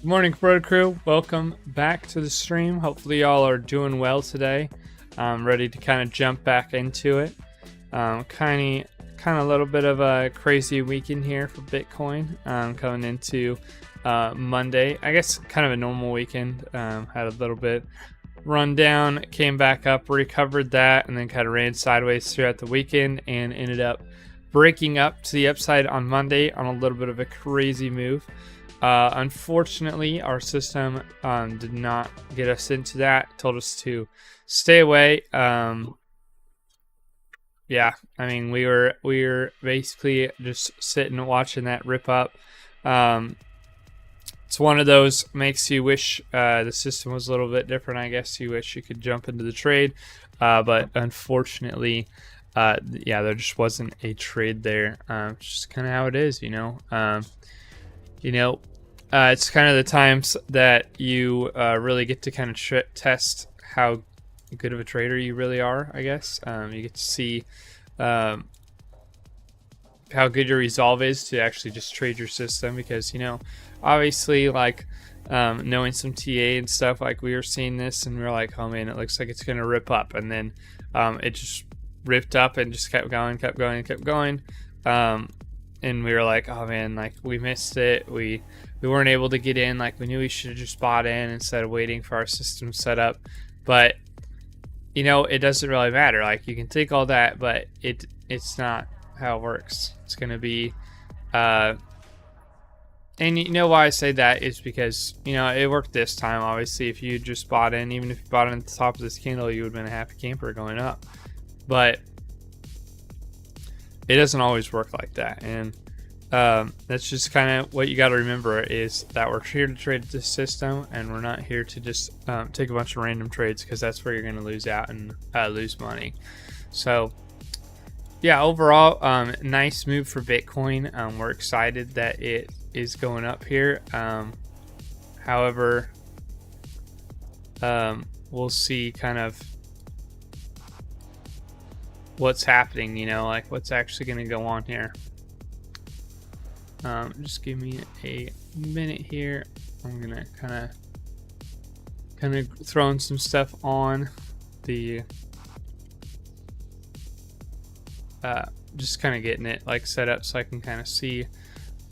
Good morning, Kabroda crew. Welcome back to the stream. Hopefully y'all are doing well today. I'm ready to kind of jump back into it. Kind of a little bit of a crazy weekend here for Bitcoin. Coming into Monday. I guess kind of a normal weekend. Had a little bit run down, came back up, recovered that, and then kind of ran sideways throughout the weekend and ended up breaking up to the upside on Monday on a little bit of a crazy move. Unfortunately, our system did not get us into that. Told us to stay away. Yeah, I mean we were basically just sitting watching that rip up. It's one of those makes you wish the system was a little bit different. I guess you wish you could jump into the trade, but unfortunately, yeah, there just wasn't a trade there. Just kind of how it is, you know. It's kind of the times that you really get to kind of test how good of a trader you really are, I guess. You get to see how good your resolve is to actually just trade your system because, you know, obviously, like, knowing some TA and stuff, like, we were seeing this and we were like, oh man, it looks like it's going to rip up. And then it just ripped up and just kept going. And we were like, oh man, like, we missed it. We weren't able to get in. Like, we knew we should have just bought in instead of waiting for our system set up. But, you know, it doesn't really matter. Like, you can think all that, but it's not how it works. It's going to be, and you know why I say that is because, you know, it worked this time. Obviously, if you just bought in, even if you bought in at the top of this candle, you would have been a happy camper going up. But it doesn't always work like that. And that's just kind of what you got to remember is that we're here to trade this system and we're not here to just take a bunch of random trades because that's where you're going to lose out and lose money. So yeah, overall, nice move for Bitcoin. We're excited that it is going up here. However, we'll see kind of what's happening, you know, like what's actually going to go on here. Just give me a minute here. I'm gonna kind of throwing some stuff on the just kind of getting it like set up so I can kind of see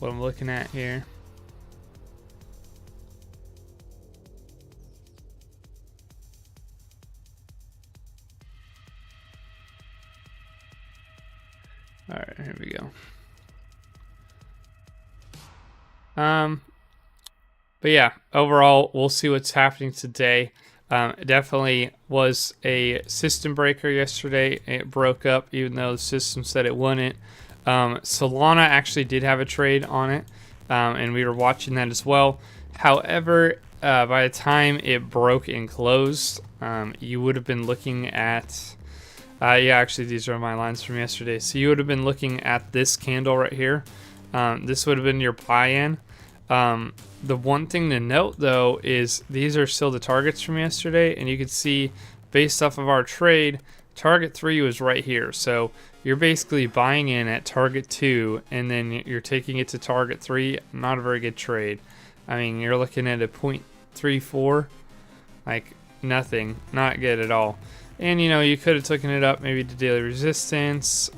what I'm looking at here. All right, here we go. But yeah, overall, we'll see what's happening today. It definitely was a system breaker yesterday. It broke up, even though the system said it wouldn't. Solana actually did have a trade on it, and we were watching that as well. However, by the time it broke and closed, you would have been looking at... yeah, actually, these are my lines from yesterday. So you would have been looking at this candle right here. This would have been your buy-in. The one thing to note, though, is these are still the targets from yesterday. And you can see, based off of our trade, target 3 was right here. So you're basically buying in at target 2, and then you're taking it to target 3. Not a very good trade. I mean, you're looking at a 0.34. Like, nothing. Not good at all. And, you know, you could have taken it up maybe to daily resistance.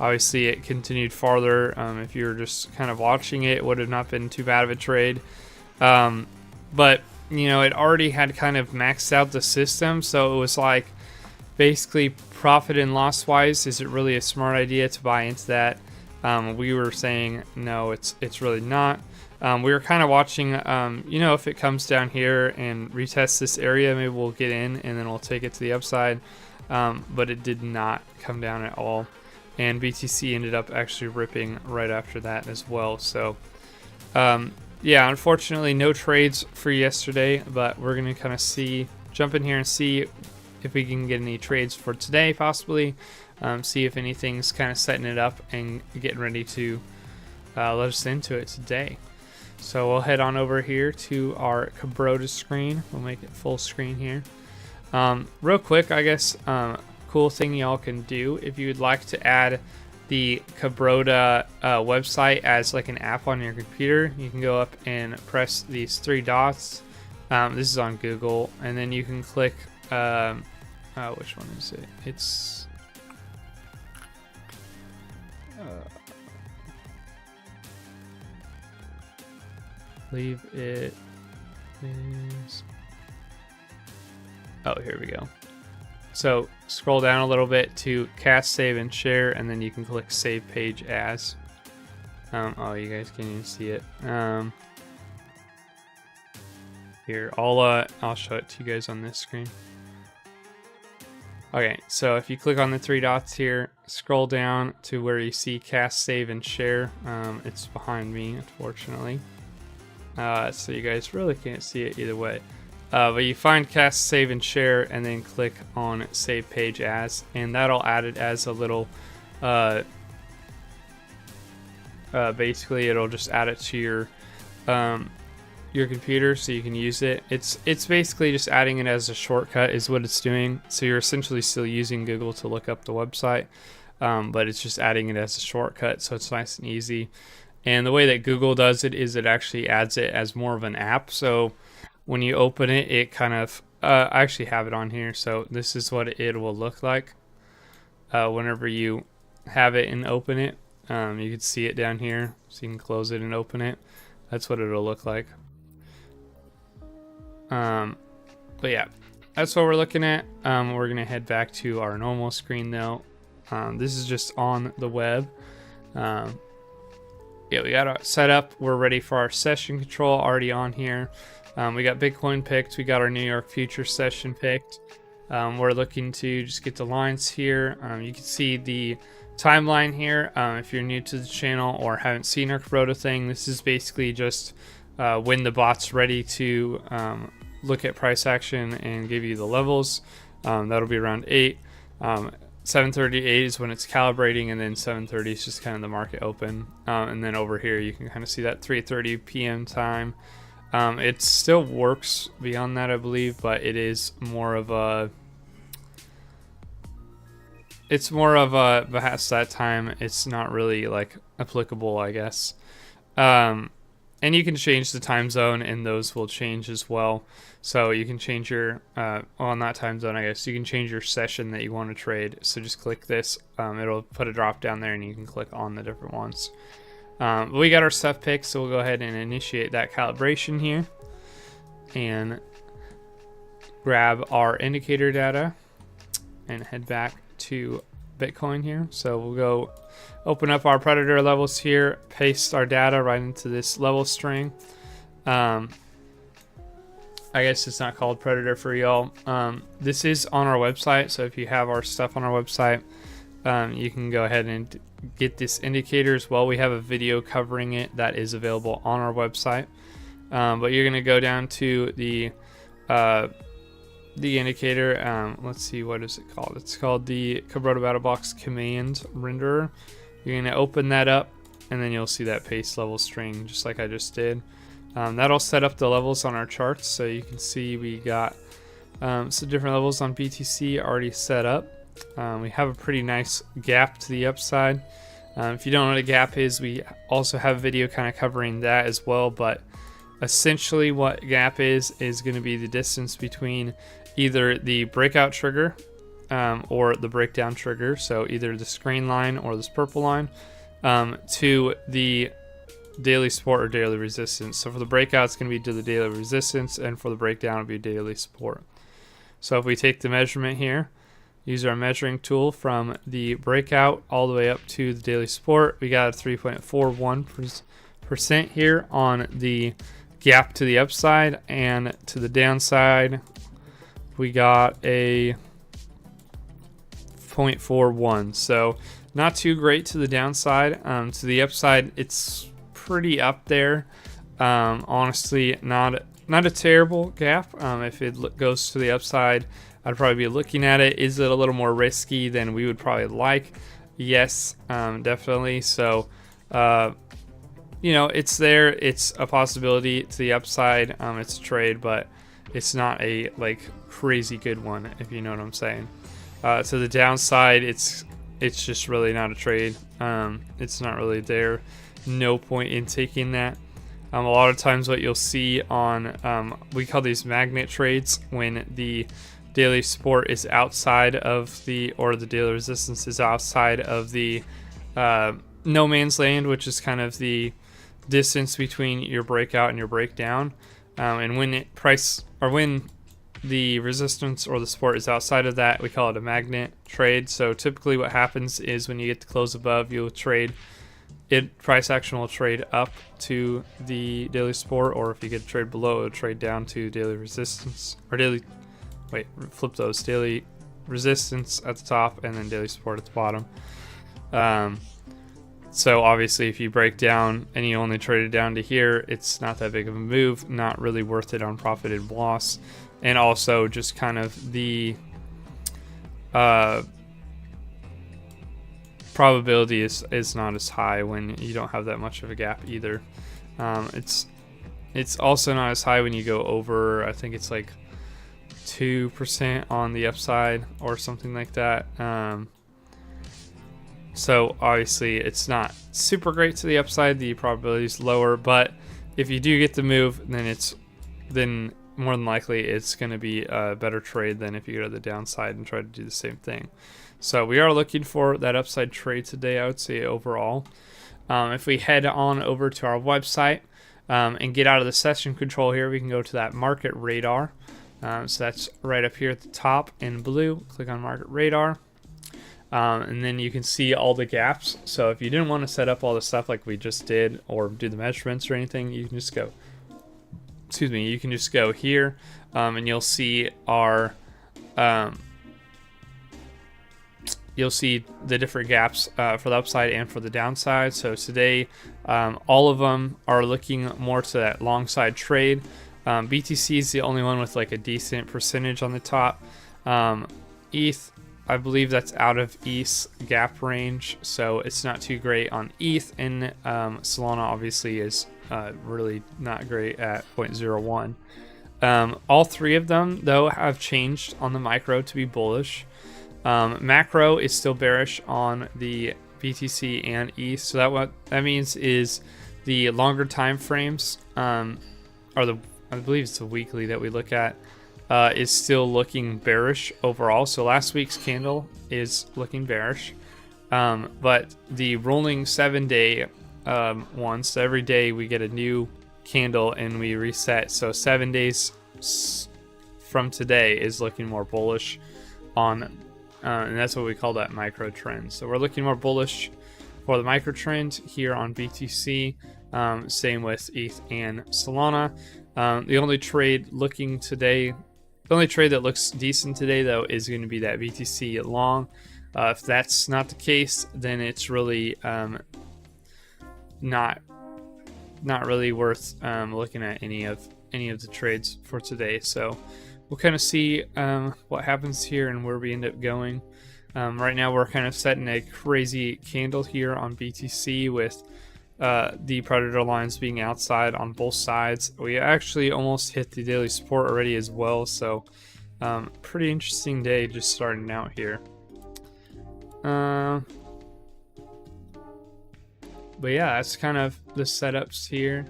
Obviously, it continued farther. If you were just kind of watching it, it would have not been too bad of a trade. But, you know, it already had kind of maxed out the system. So it was like, basically, profit and loss-wise, is it really a smart idea to buy into that? We were saying, no, it's really not. We were kind of watching, you know, if it comes down here and retests this area, maybe we'll get in and then we'll take it to the upside. But it did not come down at all. And BTC ended up actually ripping right after that as well. So, yeah, unfortunately, no trades for yesterday, but we're going to kind of jump in here and see if we can get any trades for today, possibly. See if anything's kind of setting it up and getting ready to let us into it today. So we'll head on over here to our Kabroda screen. We'll make it full screen here. Real quick, I guess, cool thing y'all can do if you would like to add the Kabroda website as like an app on your computer, you can go up and press these three dots. This is on Google, and then you can click which one is it? It's leave it is, oh, here we go. So scroll down a little bit to cast, save, and share, and then you can click save page as. Oh, you guys can't even see it. Here, I'll show it to you guys on this screen. Okay, so if you click on the three dots here, scroll down to where you see cast, save, and share. It's behind me, unfortunately. So you guys really can't see it either way. But you find cast, save, and share, and then click on save page as, and that'll add it as a little, basically it'll just add it to your computer so you can use it. It's basically just adding it as a shortcut is what it's doing. So you're essentially still using Google to look up the website, but it's just adding it as a shortcut, so it's nice and easy. And the way that Google does it is it actually adds it as more of an app. So when you open it, it kind of, I actually have it on here. So this is what it will look like whenever you have it and open it. You can see it down here, so you can close it and open it. That's what it'll look like. But yeah, that's what we're looking at. We're going to head back to our normal screen though. This is just on the web. Yeah, we got it set up. We're ready for our session control already on here. We got Bitcoin picked. We got our New York future session picked. We're looking to just get the lines here. You can see the timeline here. If you're new to the channel or haven't seen our Kabroda thing, this is basically just when the bot's ready to look at price action and give you the levels. That'll be around 8. 7:38 is when it's calibrating, and then 7:30 is just kind of the market open. And then over here you can kind of see that 3:30 p.m. time. It still works beyond that, I believe, but it is more of a past that time it's not really like applicable, I guess. And you can change the time zone, and those will change as well. So you can change your, well, not time zone, I guess. You can change your session that you want to trade. So just click this. It'll put a drop down there, and you can click on the different ones. But we got our stuff picked, so we'll go ahead and initiate that calibration here. And grab our indicator data and head back to Bitcoin here. So we'll go open up our predator levels here, paste our data right into this level string. I guess it's not called predator for y'all. This is on our website, so if you have our stuff on our website, you can go ahead and get this indicator as well. We have a video covering it that is available on our website. But you're going to go down to the indicator. Let's see, what is it called? It's called the Kabroda Battle Box Command Renderer. You're going to open that up, and then you'll see that paste level string just like I just did. That'll set up the levels on our charts, so you can see we got some different levels on BTC already set up. We have a pretty nice gap to the upside. If you don't know what a gap is, we also have a video kind of covering that as well, but essentially what gap is going to be the distance between either the breakout trigger or the breakdown trigger, so either this green line or this purple line, to the daily support or daily resistance. So for the breakout, it's going to be to the daily resistance, and for the breakdown, it'll be daily support. So if we take the measurement here, use our measuring tool from the breakout all the way up to the daily support, we got a 3.41% here on the gap to the upside, and to the downside we got a 0.41. So not too great to the downside. To the upside, it's pretty up there. Honestly, not a terrible gap. If it goes to the upside, I'd probably be looking at it. Is it a little more risky than we would probably like? Yes, definitely. So you know, it's there. It's a possibility to the upside. It's a trade, but it's not a like crazy good one, if you know what I'm saying. To the downside, it's it's just really not a trade. It's not really there. No point in taking that. A lot of times what you'll see on, we call these magnet trades, when the daily support is outside of or the daily resistance is outside of the no man's land, which is kind of the distance between your breakout and your breakdown. And when when the resistance or the support is outside of that, we call it a magnet trade. So typically what happens is when you get to close above, you'll trade it, price action will trade up to the daily support, or if you get a trade below, it'll trade down to daily resistance, or flip those, daily resistance at the top and then daily support at the bottom. So obviously if you break down and you only trade it down to here, it's not that big of a move, not really worth it on profit and loss. And also just kind of the probability is not as high when you don't have that much of a gap either. It's also not as high when you go over, I think it's like 2% on the upside or something like that. So obviously it's not super great to the upside, the probability is lower, but if you do get the move, then more than likely it's going to be a better trade than if you go to the downside and try to do the same thing. So we are looking for that upside trade today, I would say, overall. If we head on over to our website and get out of the session control here, we can go to that market radar. So that's right up here at the top in blue. Click on market radar. And then you can see all the gaps. So if you didn't want to set up all the stuff like we just did or do the measurements or anything, you can just go, you can just go here and you'll see our, you'll see the different gaps for the upside and for the downside. So today, all of them are looking more to that long side trade. BTC is the only one with like a decent percentage on the top. ETH, I believe that's out of ETH's gap range, so it's not too great on ETH, and Solana obviously is really not great at 0.01. All three of them, though, have changed on the micro to be bullish. Macro is still bearish on the BTC and ETH, so what that means is the longer time frames, I believe it's the weekly that we look at, is still looking bearish overall. So last week's candle is looking bearish, but the rolling 7-day one, so every day we get a new candle and we reset. So 7 days from today is looking more bullish on, and that's what we call that micro trend. So we're looking more bullish for the micro trend here on BTC. Same with ETH and Solana. The only trade looking today, the only trade that looks decent today, though, is going to be that BTC long. If that's not the case, then it's really not really worth looking at any of the trades for today. So we'll kind of see what happens here and where we end up going. Right now, we're kind of setting a crazy candle here on BTC with the predator lines being outside on both sides. We actually almost hit the daily support already as well, so pretty interesting day just starting out here. But yeah, that's kind of the setups here.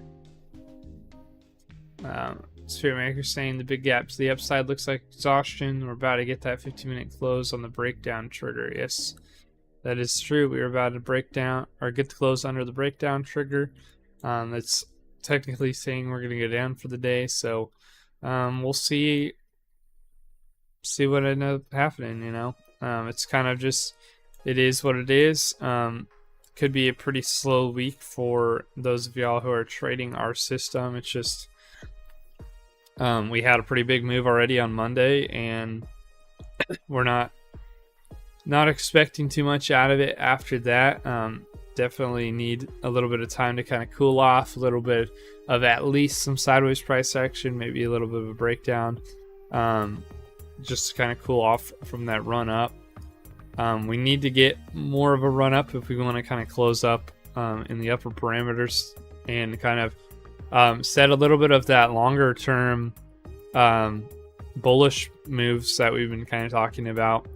Spirit Maker saying the big gaps to the upside looks like exhaustion. We're about to get that 15-minute close on the breakdown trigger. Yes, that is true. We were about to break down or get the close under the breakdown trigger. That's technically saying we're going to go down for the day. So we'll see what ends up happening. You know, it's kind of just, it is what it is. Could be a pretty slow week for those of y'all who are trading our system. It's just we had a pretty big move already on Monday, and we're not expecting too much out of it after that. Definitely need a little bit of time to kind of cool off, a little bit of at least some sideways price action, maybe a little bit of a breakdown, just to kind of cool off from that run up. We need to get more of a run up if we want to kind of close up in the upper parameters and kind of set a little bit of that longer term bullish moves that we've been kind of talking about.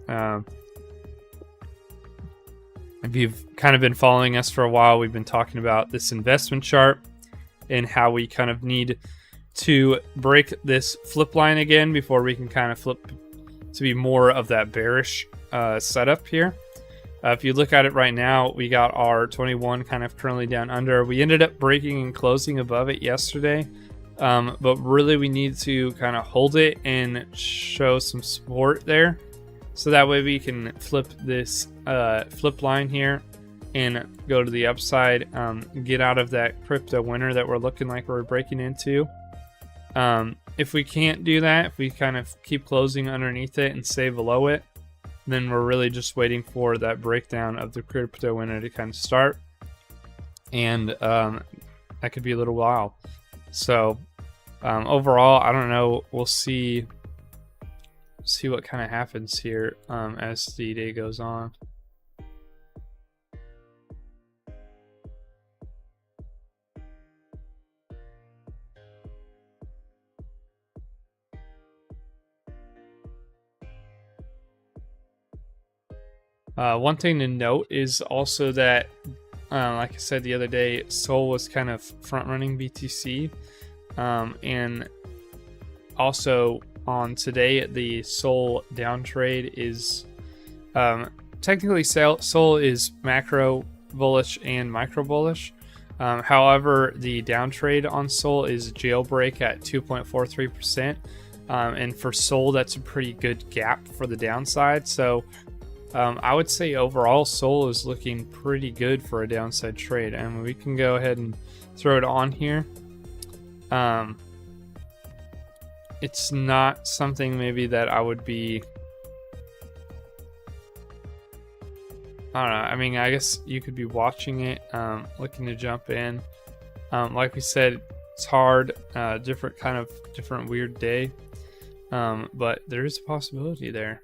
If you've kind of been following us for a while, we've been talking about this investment chart and how we kind of need to break this flip line again before we can kind of flip to be more of that bearish setup here. If you look at it right now, we got our 21 kind of currently down under. We ended up breaking and closing above it yesterday, but really we need to kind of hold it and show some support there, so that way we can flip this flip line here and go to the upside, get out of that crypto winter that we're looking like we're breaking into. If we can't do that, if we kind of keep closing underneath it and stay below it, then we're really just waiting for that breakdown of the crypto winter to kind of start, and that could be a little while. So overall, I don't know. We'll see what kind of happens here as the day goes on. One thing to note is also that, like I said the other day, Sol was kind of front running BTC, and also on today the Sol down trade is technically Sol is macro bullish and micro bullish. However, the down trade on Sol is jailbreak at 2.43%, and for Sol that's a pretty good gap for the downside. So I would say overall Sol is looking pretty good for a downside trade, and we can go ahead and throw it on here. It's not something maybe that I would be, I don't know, I mean, I guess you could be watching it, looking to jump in. Like we said, it's hard, different weird day, but there is a possibility there.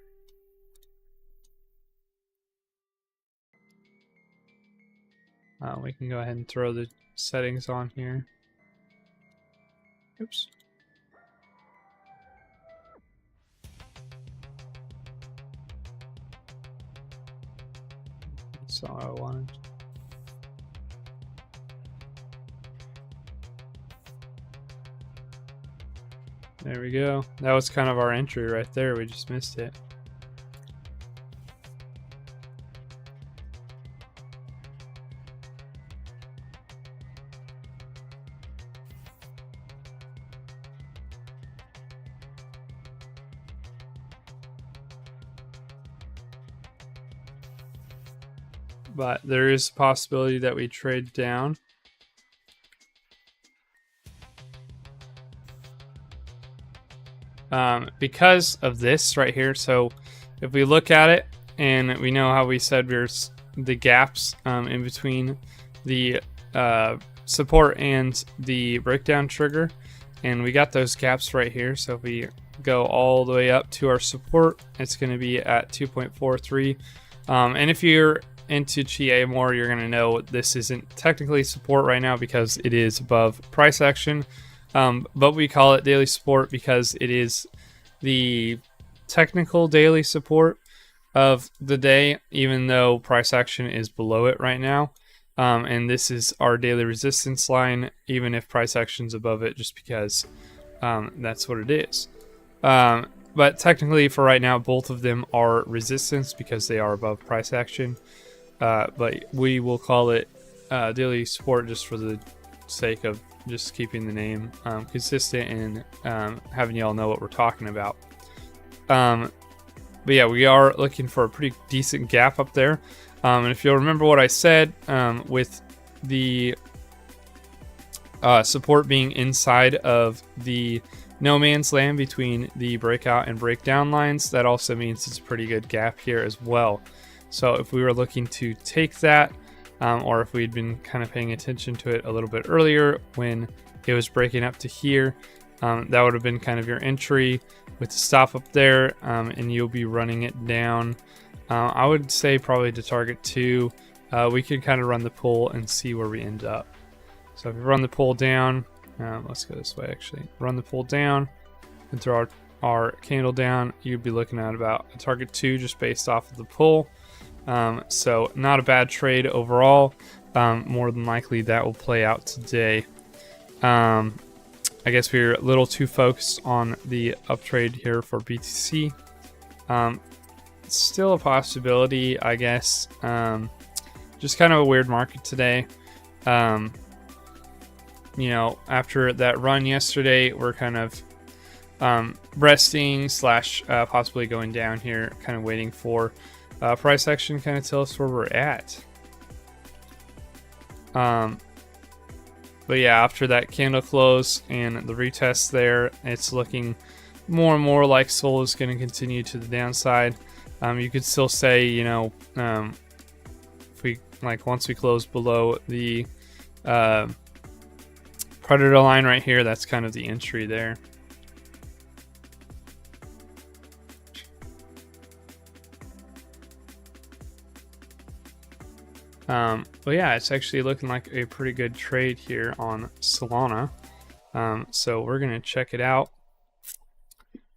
We can go ahead and throw the settings on here. Oops. That's all I wanted. There we go. That was kind of our entry right there. We just missed it. But there is a possibility that we trade down. Because of this right here. So if we look at it, and we know how we said there's the gaps in between the support and the breakdown trigger, and we got those gaps right here. So if we go all the way up to our support, it's going to be at 2.43. And if you're into GA more, you're going to know this isn't technically support right now because it is above price action, but we call it daily support because it is the technical daily support of the day, even though price action is below it right now. And this is our daily resistance line, even if price action is above it, just because that's what it is. But technically for right now, both of them are resistance because they are above price action. But we will call it daily support just for the sake of just keeping the name consistent and having y'all know what we're talking about. But yeah, we are looking for a pretty decent gap up there. And if you'll remember what I said, with the support being inside of the no man's land between the breakout and breakdown lines, that also means it's a pretty good gap here as well. So if we were looking to take that, or if we'd been kind of paying attention to it a little bit earlier when it was breaking up to here, that would have been kind of your entry with the stop up there, and you'll be running it down. I would say probably to target 2. We could kind of run the pull and see where we end up. So if we run the pull down, let's go this way actually. Run the pull down and throw our candle down, you'd be looking at about a target 2 just based off of the pull. So not a bad trade overall. More than likely that will play out today. I guess we're a little too focused on the up trade here for BTC. It's still a possibility, I guess. Just kind of a weird market today. You know, after that run yesterday, we're kind of resting / possibly going down here, kind of waiting for price action kind of tell us where we're at. But yeah, after that candle close and the retest there, it's looking more and more like Sol is going to continue to the downside. You could still say, you know, if we once we close below the predator line right here, that's kind of the entry there. But yeah, it's actually looking like a pretty good trade here on Solana. So we're going to check it out.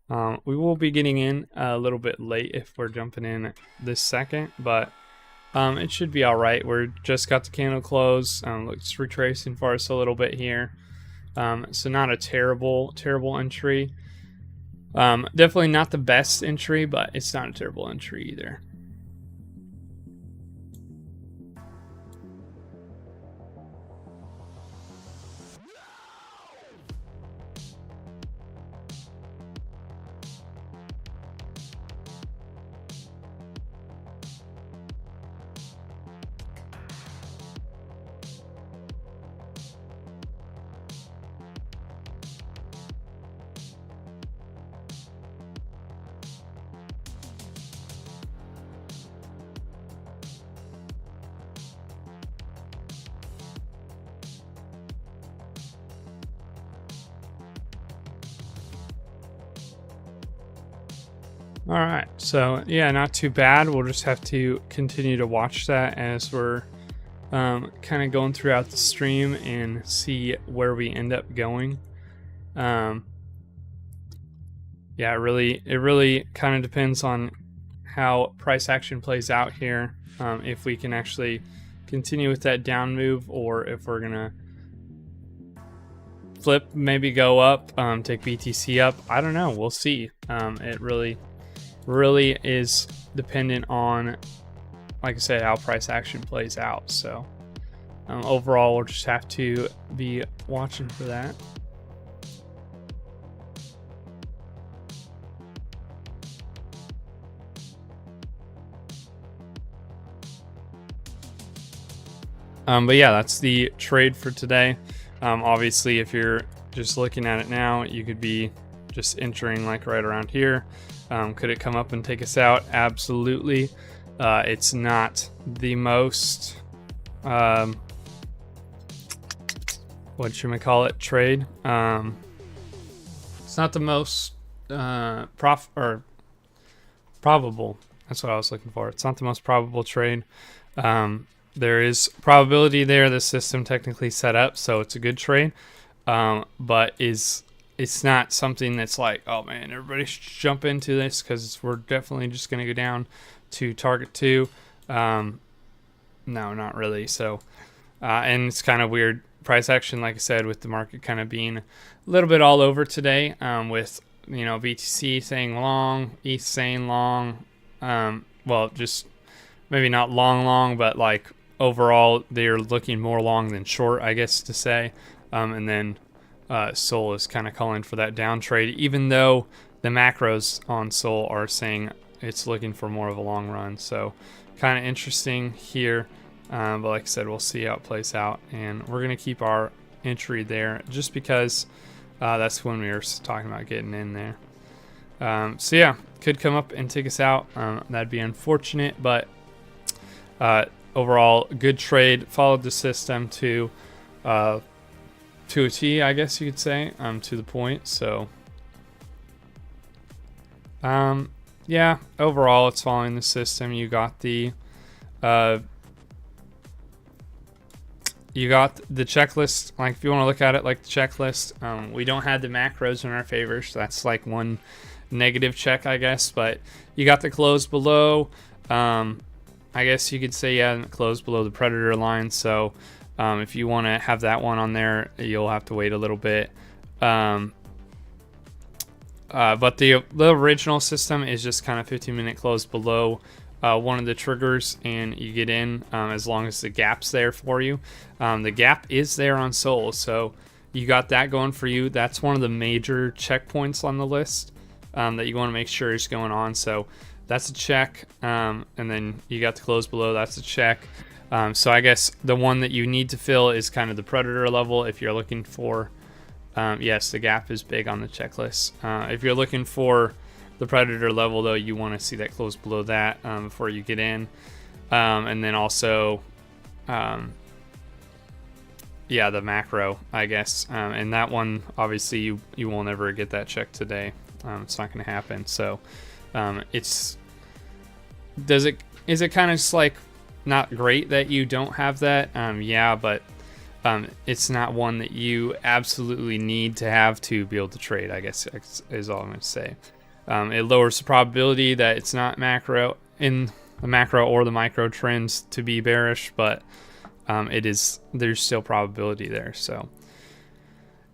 We will be getting in a little bit late if we're jumping in this second, but it should be all right. We're just got the candle close. Looks retracing for us a little bit here. So not a terrible entry. Definitely not the best entry, but it's not a terrible entry either. All right, so yeah, not too bad. We'll just have to continue to watch that as we're kind of going throughout the stream and see where we end up going. Yeah, it really kind of depends on how price action plays out here. If we can actually continue with that down move, or if we're gonna flip, maybe go up, take BTC up. I don't know. We'll see. It really is dependent on, like I said, how price action plays out. So overall, we'll just have to be watching for that. But yeah, that's the trade for today. Obviously, if you're just looking at it now, you could be just entering like right around here. Could it come up and take us out? Absolutely. It's not the most what you may call it, trade. It's not the most probable. That's what I was looking for. It's not the most probable trade. There is probability there. The system technically set up, so it's a good trade. But it's not something that's like, oh man, everybody should jump into this because we're definitely just going to go down to target 2. No, not really. So, and it's kind of weird price action, like I said, with the market kind of being a little bit all over today, with, you know, BTC saying long, ETH saying long. Well, just maybe not long, but like overall they're looking more long than short, I guess to say. And then Sol is kind of calling for that down trade, even though the macros on Sol are saying it's looking for more of a long run. So kind of interesting here. But like I said, we'll see how it plays out, and we're going to keep our entry there just because that's when we were talking about getting in there. So yeah, could come up and take us out. That'd be unfortunate, but overall, good trade. Followed the system to a T, I guess you could say, to the point. So yeah, overall, it's following the system. You got the checklist. Like, if you want to look at it like the checklist, we don't have the macros in our favor, so that's like one negative check, I guess. But you got the close below. I guess you could say, yeah, close below the predator line. So if you want to have that one on there, you'll have to wait a little bit. But the original system is just kind of 15-minute close below one of the triggers, and you get in as long as the gap's there for you. The gap is there on Sol, so you got that going for you. That's one of the major checkpoints on the list that you want to make sure is going on. So that's a check, and then you got the close below. That's a check. So I guess the one that you need to fill is kind of the predator level if you're looking for. Yes, the gap is big on the checklist. If you're looking for the predator level, though, you want to see that close below that before you get in. And then also, yeah, the macro, I guess. And that one, obviously, you will never get that check today. It's not going to happen. So is it kind of just like not great that you don't have that? Yeah, but it's not one that you absolutely need to have to be able to trade, I guess is all I'm going to say. It lowers the probability that it's not macro in the macro or the micro trends to be bearish, but there's still probability there. So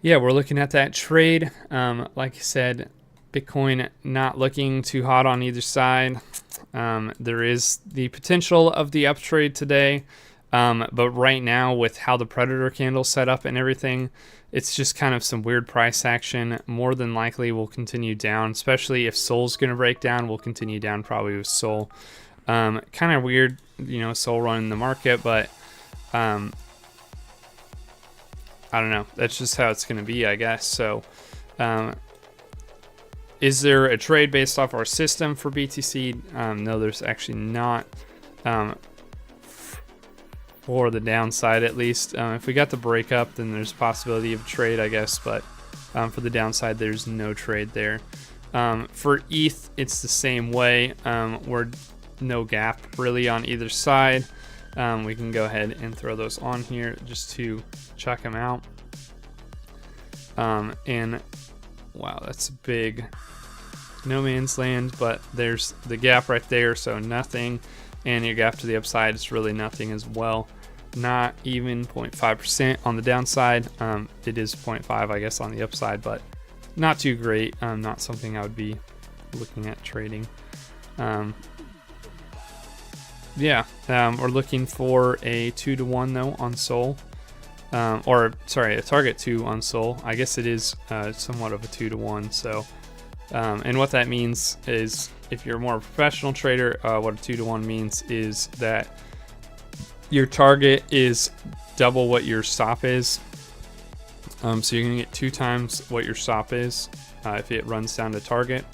yeah, we're looking at that trade. Like I said, Bitcoin not looking too hot on either side. There is the potential of the uptrade today. But right now, with how the predator candle set up and everything, it's just kind of some weird price action. More than likely will continue down, especially if Sol's going to break down. We'll continue down probably with Sol. Kind of weird, Sol running the market, but I don't know. That's just how it's going to be, I guess. So is there a trade based off our system for BTC? No, there's actually not. For the downside, at least. If we got the breakup, then there's a possibility of trade, I guess, but for the downside, there's no trade there. For ETH, it's the same way. We're no gap really on either side. We can go ahead and throw those on here just to check them out. And wow, that's a big no man's land, but there's the gap right there, so nothing. And your gap to the upside is really nothing as well. Not even 0.5% on the downside. It is 0.5, I guess, on the upside, but not too great. Not something I would be looking at trading. Yeah, we're looking for a 2-to-1 though on Sol. Or sorry, a target 2 on Sol. I guess it is somewhat of a 2-to-1. So, and what that means is, if you're more a professional trader, what a 2-to-1 means is that your target is double what your stop is. So you're gonna get 2 times what your stop is if it runs down to target.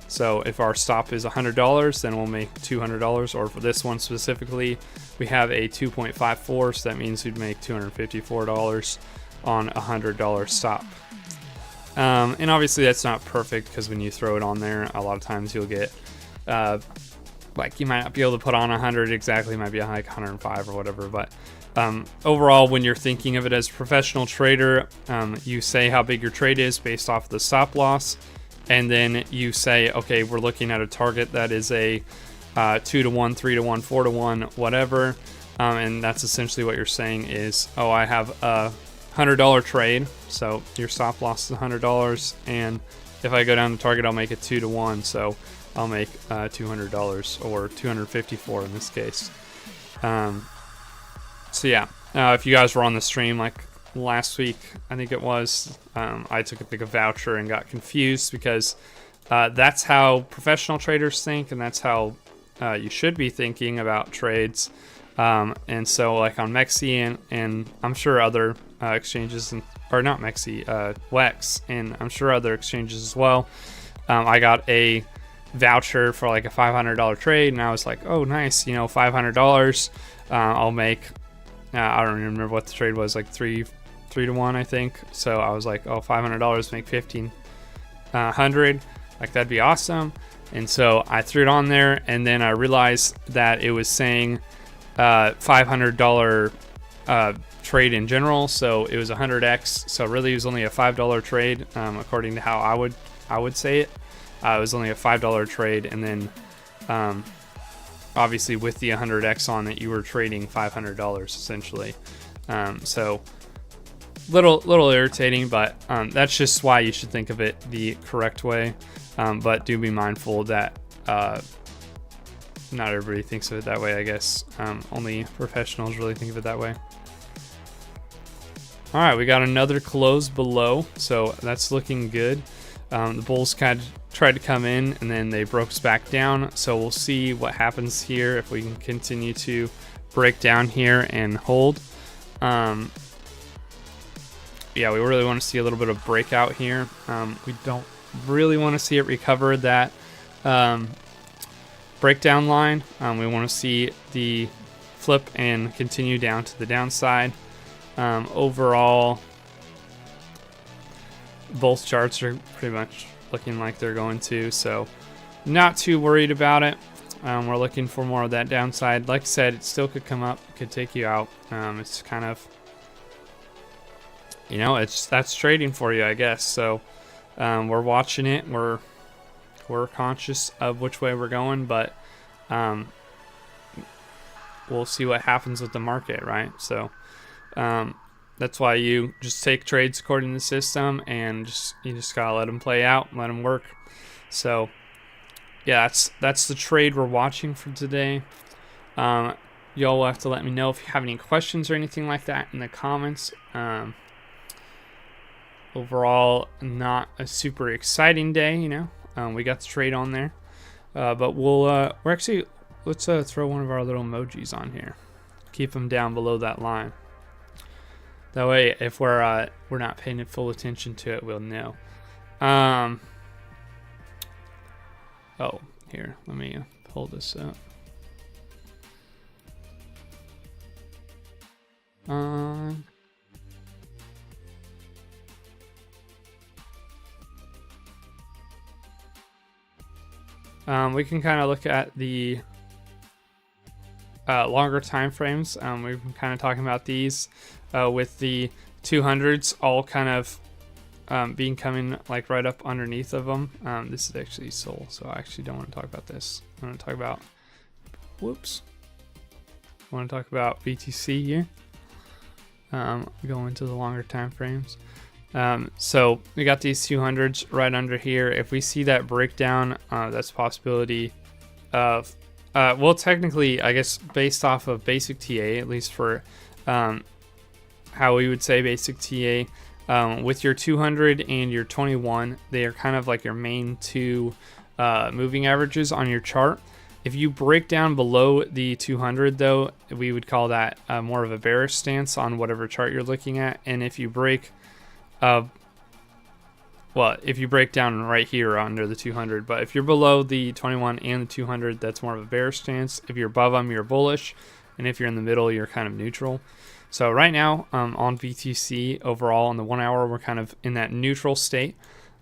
So if our stop is $100, then we'll make $200. Or for this one specifically, we have a 2.54, so that means we'd make $254 on a $100 stop. And obviously that's not perfect, because when you throw it on there, a lot of times you'll get like you might not be able to put on 100 exactly, might be like 105 or whatever. But overall, when you're thinking of it as a professional trader, you say how big your trade is based off the stop loss, and then you say, okay, we're looking at a target that is a 2-to-1, 3-to-1, 4-to-1, whatever. And that's essentially what you're saying is, oh, I have a $100 trade, so your stop loss is $100, and if I go down to target, I'll make it 2-to-1, so I'll make $200 or $254 in this case. So yeah, if you guys were on the stream like last week, I think it was, I took a voucher and got confused, because that's how professional traders think, and that's how you should be thinking about trades. And so like on Mexi and I'm sure other exchanges, or not Mexi, Wex, and I'm sure other exchanges as well, I got a voucher for like a $500 trade, and I was like, oh nice, $500, I'll make I don't remember what the trade was, like 3-to-1 I think. So I was like, oh, $500, make $1,500, like that'd be awesome. And so I threw it on there, and then I realized that it was saying $500 trade in general, so it was 100x. So really it was only a $5 trade, according to how I would say it. It was only a $5 trade, and then obviously with the 100x on it, you were trading $500 essentially. So little irritating, but that's just why you should think of it the correct way. But do be mindful that not everybody thinks of it that way, I guess. Only professionals really think of it that way. All right, we got another close below, so that's looking good. The bulls kind of tried to come in and then they broke us back down, so we'll see what happens here if we can continue to break down here and hold. Yeah, we really want to see a little bit of breakout here. We don't really want to see it recover that breakdown line. We want to see the flip and continue down to the downside. Overall, both charts are pretty much looking like they're going to, so not too worried about it. We're looking for more of that downside. Like I said, it still could come up, could take you out. It's kind of, you know, that's trading for you, I guess. So we're watching it. We're conscious of which way we're going, but we'll see what happens with the market, right? So that's why you just take trades according to the system, and you just gotta let them play out, let them work. So yeah, that's the trade we're watching for today. Y'all will have to let me know if you have any questions or anything like that in the comments. Overall, not a super exciting day, you know. We got the trade on there, but we're actually, let's throw one of our little emojis on here. Keep them down below that line. That way, if we're not paying full attention to it, we'll know. Oh, here, let me pull this up. We can kind of look at the longer time frames. We've been kind of talking about these with the 200s all kind of being coming like right up underneath of them. This is actually Sol, so I actually don't want to talk about this. I want to talk about, whoops. I want to talk about BTC here. Go into the longer time frames. So we got these 200s right under here. If we see that breakdown, that's a possibility of, well, technically, I guess based off of basic TA, at least for how we would say basic TA, with your 200 and your 21, they are kind of like your main two moving averages on your chart. If you break down below the 200, though, we would call that more of a bearish stance on whatever chart you're looking at. And if you break, well, if you break down right here under the 200, but if you're below the 21 and the 200, that's more of a bearish stance. If you're above them, you're bullish. And if you're in the middle, you're kind of neutral. So right now on BTC overall on the 1 hour, we're kind of in that neutral state.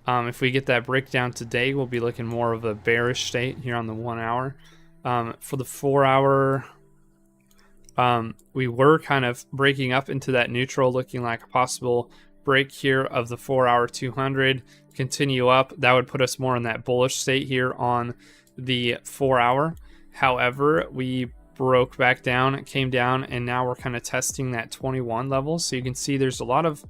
If we get that breakdown today, we'll be looking more of a bearish state here on the 1 hour. For the 4 hour, we were kind of breaking up into that neutral, looking like a possible break here of the 4 hour 200, continue up. That would put us more in that bullish state here on the 4 hour. However, we broke back down, it came down, and now we're kind of testing that 21 level. So you can see there's a lot of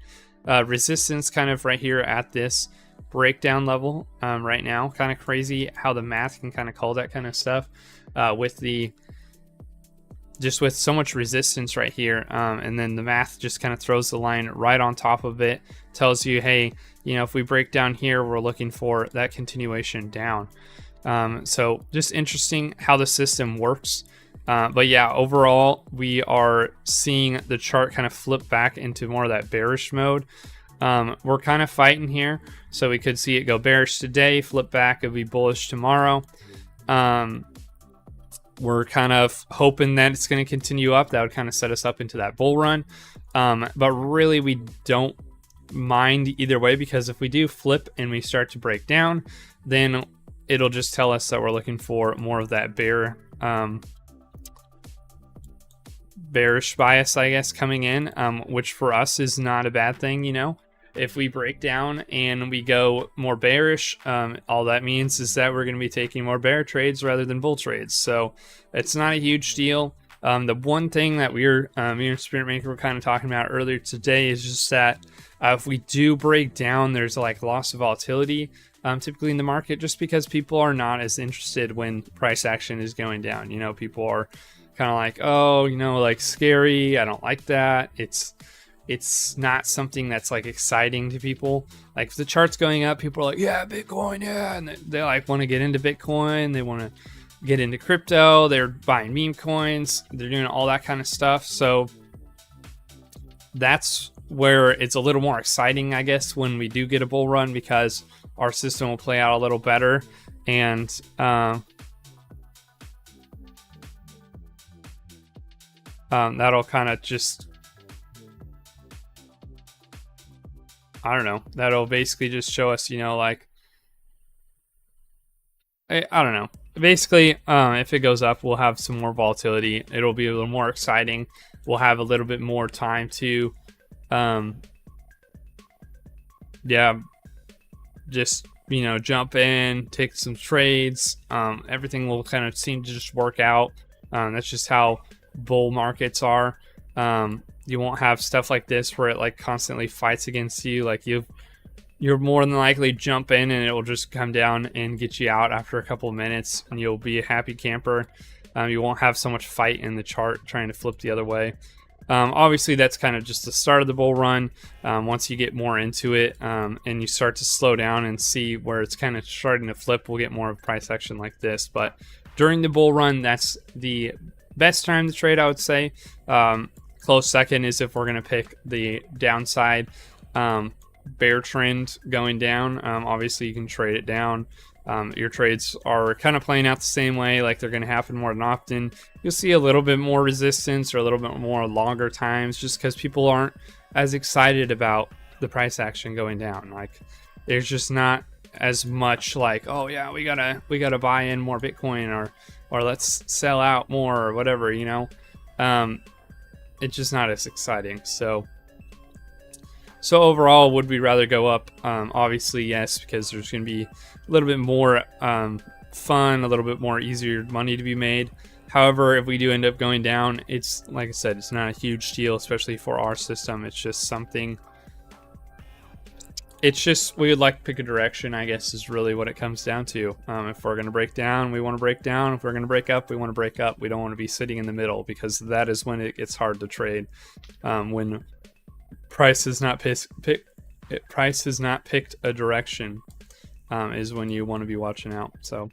resistance kind of right here at this breakdown level right now. Kind of crazy how the math can kind of call that kind of stuff with so much resistance right here, and then the math just kind of throws the line right on top of it, tells you, hey, you know, if we break down here, we're looking for that continuation down. So just interesting how the system works. But yeah, overall, we are seeing the chart kind of flip back into more of that bearish mode. We're kind of fighting here, so we could see it go bearish today, flip back, it'll be bullish tomorrow. We're kind of hoping that it's going to continue up. That would kind of set us up into that bull run. But really, we don't mind either way, because if we do flip and we start to break down, then it'll just tell us that we're looking for more of that bearish bias, I guess, coming in, which for us is not a bad thing, you know. if we break down and we go more bearish, all that means is that we're going to be taking more bear trades rather than bull trades. So it's not a huge deal. The one thing that me and Spirit Maker were kind of talking about earlier today is just that if we do break down, there's like loss of volatility typically in the market, just because people are not as interested when price action is going down. You know, people are kind of like, oh, you know, like scary. I don't like that. It's not something that's like exciting to people. Like if the chart's going up, people are like, yeah, Bitcoin, yeah, and they like want to get into Bitcoin. They want to get into crypto. They're buying meme coins. They're doing all that kind of stuff. So that's where it's a little more exciting, I guess, when we do get a bull run, because our system will play out a little better. And that'll kind of just, I don't know, that'll basically just show us, you know, like, I don't know. Basically, if it goes up, we'll have some more volatility. It'll be a little more exciting. We'll have a little bit more time to, just, you know, jump in, take some trades. Everything will kind of seem to just work out. That's just how bull markets are. You won't have stuff like this where it like constantly fights against you. Like you're more than likely jump in and it will just come down and get you out after a couple of minutes, and you'll be a happy camper. You won't have so much fight in the chart trying to flip the other way. Obviously, that's kind of just the start of the bull run. Once you get more into it and you start to slow down and see where it's kind of starting to flip, we'll get more of price action like this. But during the bull run, that's the best time to trade, I would say. Close second is if we're going to pick the downside bear trend going down. Obviously, you can trade it down. Your trades are kind of playing out the same way, like they're going to happen more than often. You'll see a little bit more resistance or a little bit more longer times, just because people aren't as excited about the price action going down. Like there's just not as much like, oh yeah, we gotta buy in more Bitcoin, or let's sell out more, or whatever, you know. It's just not as exciting. So overall, would we rather go up? Obviously, yes, because there's going to be a little bit more fun, a little bit more easier money to be made. However, if we do end up going down, it's, like I said, it's not a huge deal, especially for our system. It's just something. It's just, we would like to pick a direction, I guess, is really what it comes down to. If we're going to break down, we want to break down. If we're going to break up, we want to break up. We don't want to be sitting in the middle, because that is when it gets hard to trade. When price has not picked a direction, is when you want to be watching out. So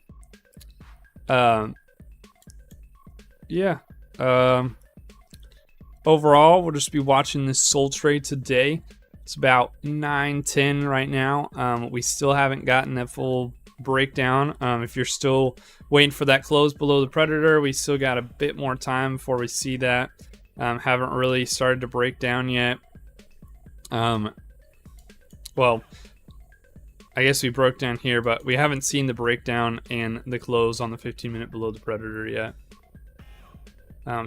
overall, we'll just be watching this soul trade today. It's about 9:10 right now. We still haven't gotten that full breakdown. If you're still waiting for that close below the predator, we still got a bit more time before we see that. Haven't really started to break down yet. Well, I guess we broke down here, but we haven't seen the breakdown and the close on the 15-minute below the predator yet.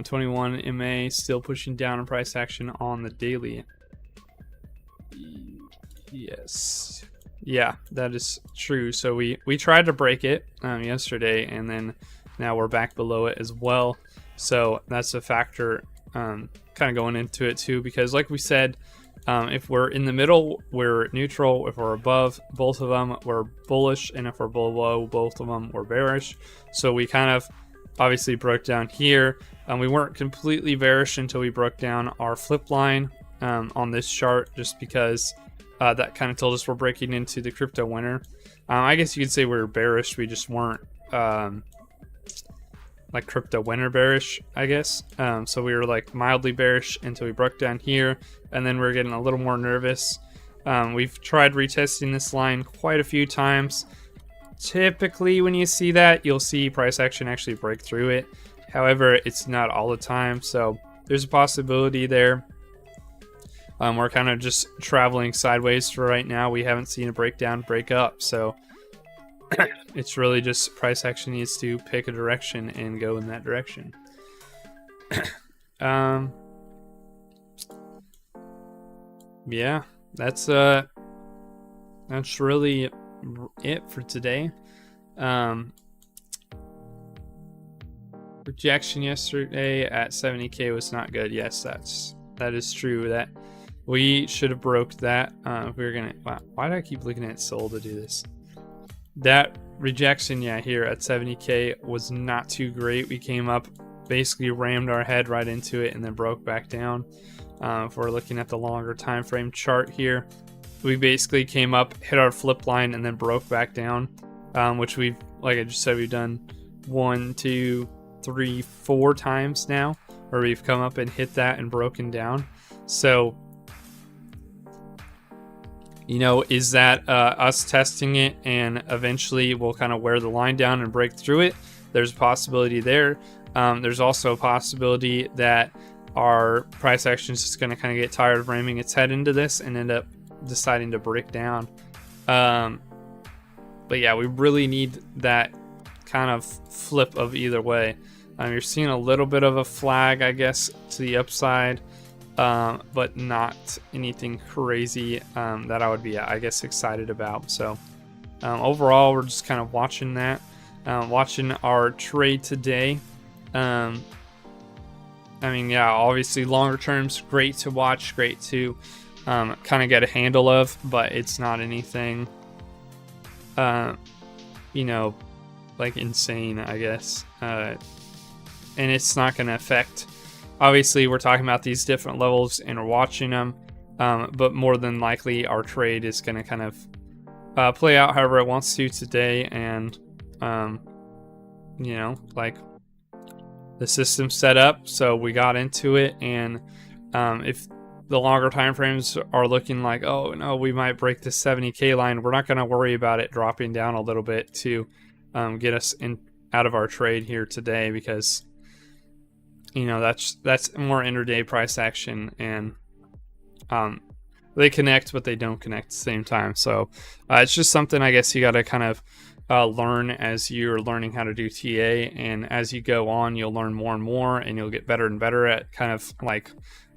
21 MA still pushing down on price action on the daily. Yes, yeah, that is true. So we tried to break it yesterday, and then now we're back below it as well. So that's a factor kind of going into it too, because like we said, if we're in the middle, we're neutral. If we're above both of them, we're bullish, and if we're below both of them, we're bearish. So we kind of obviously broke down here. We weren't completely bearish until we broke down our flip line on this chart, just because that kind of told us we're breaking into the crypto winter. I guess you could say we were bearish. We just weren't like crypto winter bearish, I guess. So we were like mildly bearish until we broke down here, and then we're getting a little more nervous. We've tried retesting this line quite a few times. Typically, when you see that, you'll see price action actually break through it. However, it's not all the time, so there's a possibility there. We're kind of just traveling sideways for right now. We haven't seen a breakdown break up, so it's really just price action needs to pick a direction and go in that direction. Yeah, that's really it for today. Rejection yesterday at 70K was not good. Yes, that is true. That we should have broke that. If we were gonna, wow, why do I keep looking at Sol to do this? That rejection, yeah, here at 70K was not too great. We came up, basically rammed our head right into it, and then broke back down. If we're looking at the longer time frame chart here, we basically came up, hit our flip line, and then broke back down, which we've, like I just said, we've done 1, 2, 3, 4 times now where we've come up and hit that and broken down. So, you know, is that us testing it and eventually we'll kind of wear the line down and break through it? There's a possibility there. There's also a possibility that our price action is just going to kind of get tired of ramming its head into this and end up deciding to break down. But yeah, we really need that kind of flip of either way. You're seeing a little bit of a flag, I guess, to the upside, but not anything crazy that I would be, I guess, excited about. So overall, we're just kind of watching that, watching our trade today. I mean, yeah, obviously longer term's great to watch, great to kind of get a handle of, but it's not anything, you know, like insane, I guess. And it's not going to affect, obviously we're talking about these different levels and we're watching them, but more than likely our trade is going to kind of play out however it wants to today. And you know, like, the system's set up, so we got into it, and if the longer time frames are looking like, oh no, we might break the 70K line, we're not going to worry about it dropping down a little bit to get us in out of our trade here today, because, you know, that's more intraday price action, and they connect but they don't connect at the same time. So it's just something, I guess, you got to kind of learn as you're learning how to do TA, and as you go on you'll learn more and more, and you'll get better and better at kind of like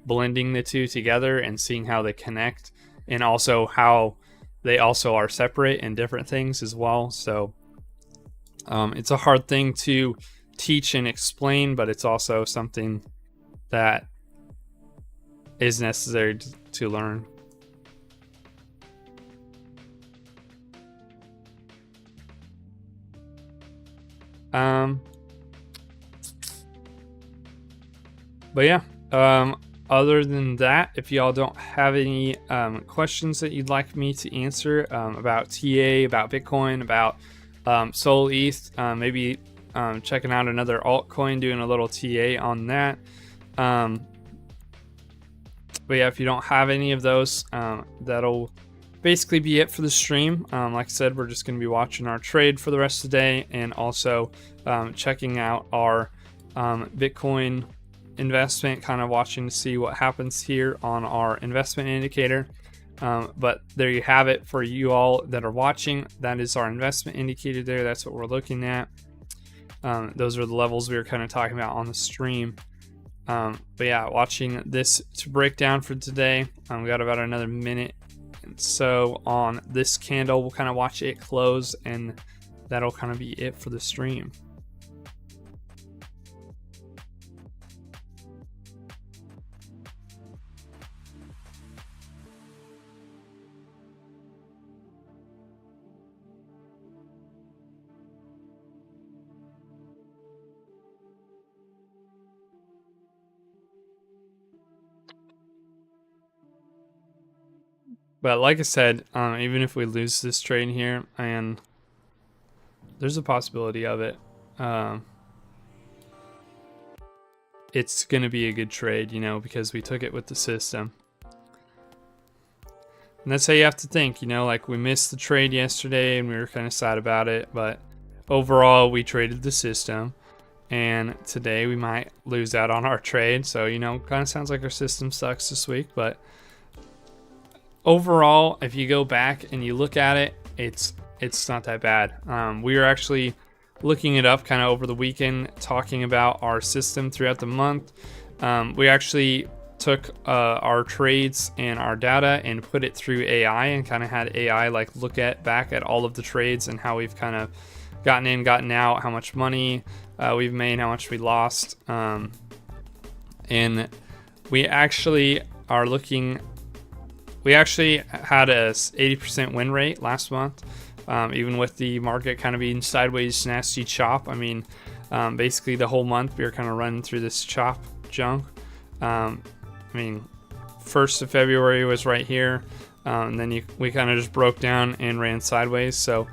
blending the two together and seeing how they connect, and also how they also are separate and different things as well. So it's a hard thing to teach and explain, but it's also something that is necessary to learn. But yeah, other than that, if y'all don't have any questions that you'd like me to answer about TA, about Bitcoin, about Sol ETH, maybe checking out another altcoin, doing a little TA on that. But yeah, if you don't have any of those, that'll basically be it for the stream. Like I said, we're just going to be watching our trade for the rest of the day, and also checking out our Bitcoin investment, kind of watching to see what happens here on our investment indicator. But there you have it for you all that are watching. That is our investment indicator there. That's what we're looking at. Those are the levels we were kind of talking about on the stream. But yeah, watching this to break down for today. We got about another minute. And so on this candle, we'll kind of watch it close, and that'll kind of be it for the stream. But like I said, even if we lose this trade here, and there's a possibility of it, it's going to be a good trade, you know, because we took it with the system. And that's how you have to think, you know, like we missed the trade yesterday and we were kind of sad about it, but overall we traded the system, and today we might lose out on our trade. So, you know, kind of sounds like our system sucks this week, but overall, if you go back and you look at it, it's not that bad. We were actually looking it up kind of over the weekend, talking about our system throughout the month. We actually took our trades and our data and put it through AI, and kind of had AI like look back at all of the trades and how we've kind of gotten in, gotten out, how much money we've made, how much we lost. And we actually are looking, we actually had a 80% win rate last month, even with the market kind of being sideways, nasty chop. I mean, basically the whole month we were kind of running through this chop junk. I mean, 1st of February was right here, and then we kind of just broke down and ran sideways. So,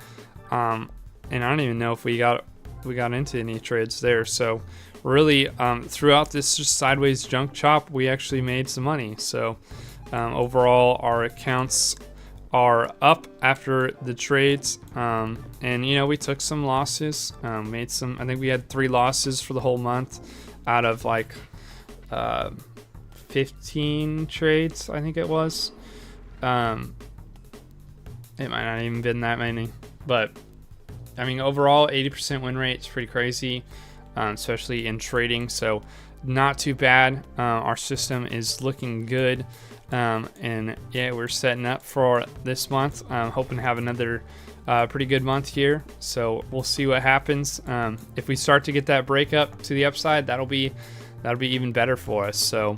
and I don't even know if we got into any trades there. So really, throughout this just sideways junk chop, we actually made some money. So overall, our accounts are up after the trades, and you know, we took some losses, made some. I think we had 3 losses for the whole month out of like 15 trades, I think it was. It might not even been that many, but I mean, overall 80% win rate is pretty crazy, especially in trading. So not too bad. Our system is looking good, and yeah, we're setting up for this month. Hoping to have another pretty good month here. So we'll see what happens. If we start to get that break up to the upside, that'll be even better for us. So,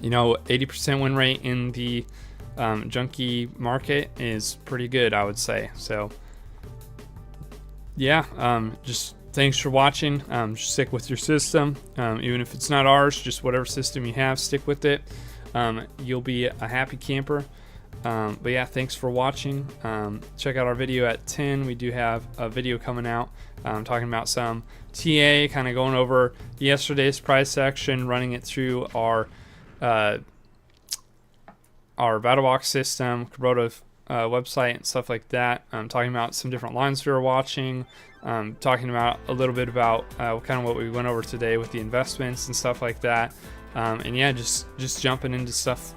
you know, 80% win rate in the junkie market is pretty good, I would say. So yeah, just thanks for watching. Just stick with your system, even if it's not ours, just whatever system you have, stick with it. You'll be a happy camper. But yeah, thanks for watching. Check out our video at 10. We do have a video coming out talking about some TA, kind of going over yesterday's price action, running it through our battle box system, Kabroda website, and stuff like that. Talking about some different lines we were watching, talking about a little bit about kind of what we went over today with the investments and stuff like that. And yeah, just jumping into stuff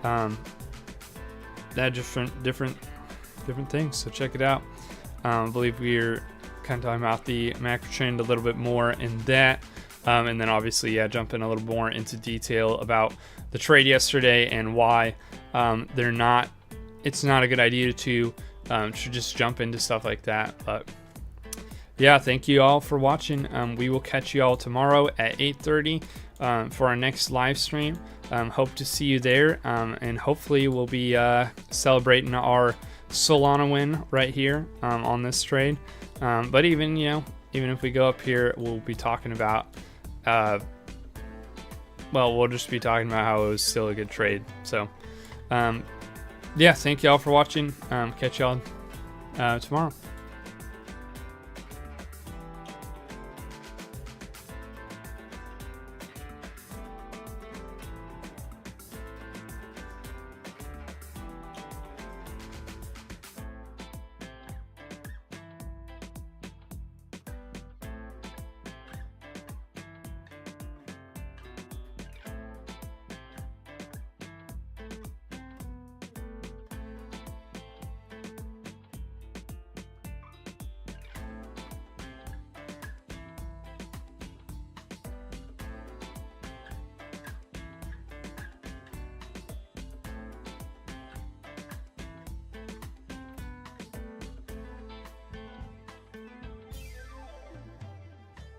that different things. So check it out. I believe we're kind of talking about the macro trend a little bit more in that, and then obviously, yeah, jumping a little more into detail about the trade yesterday and why it's not a good idea to just jump into stuff like that. But yeah, thank you all for watching. We will catch you all tomorrow at 8:30 for our next live stream. Hope to see you there, and hopefully we'll be celebrating our Solana win right here on this trade. But even if we go up here, we'll be talking about we'll just be talking about how it was still a good trade. So yeah, thank you all for watching. Catch y'all tomorrow.